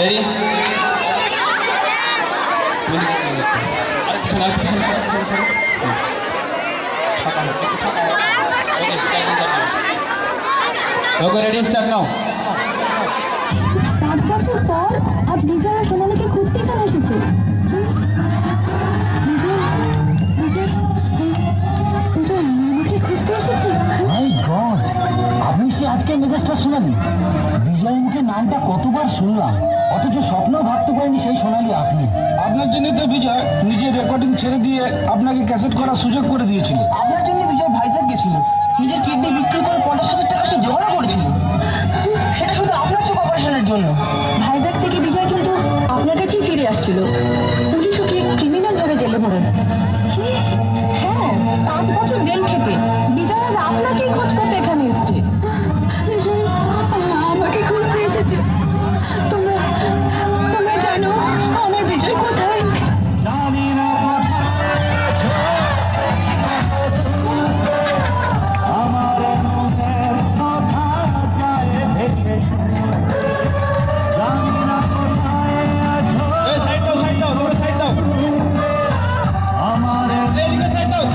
Ready? আর পিছনে সরো। Okay ready, start now. 5 বছর পর আজ বিজয় আর সোনালীকে খুঁজতে এখানে এসেছে। বিজয় বিজয় বিজয় আমাকে খুঁজতে এসেছে। মাই গড, আপনি সে আজকে মেজাজটা শোনালি? বিজয় মুখে নামটা কতবার শুনলাম, অথচ স্বপ্নেও ভাবতে পারিনি সেই সোনালি আপনি। আপনার জন্য তো বিজয় নিজের রেকর্ডিং ছেড়ে দিয়ে আপনাকে ক্যাসেট করার সুযোগ করে দিয়েছিল। আপনার জন্য বিজয় ভাইজাগ গেছিল, নিজের কিডনি বিক্রি করে 50,000 টাকা সে জোগাড় করেছিল, সেটা শুধু আপনার চোখ অপারেশনের জন্য। ভাইজ্যাক থেকে বিজয় কিন্তু আপনার কাছেই ফিরে আসছিল। পুলিশ ওকে ক্রিমিনাল ভাবে জেলে ভরে দেয়। কি? হ্যাঁ, 5 বছর জেল খেটে বিজয় আজ আপনাকেই খোঁজ করতে এখানে এসেছে। বিজয় আমাকে খুঁজতে এসেছে। তোমরা তোমরা জানো আমার বিজয় কোথায়? সাইড দাও, তোমরা সাইড দাও। এদিকে সাইড দাও।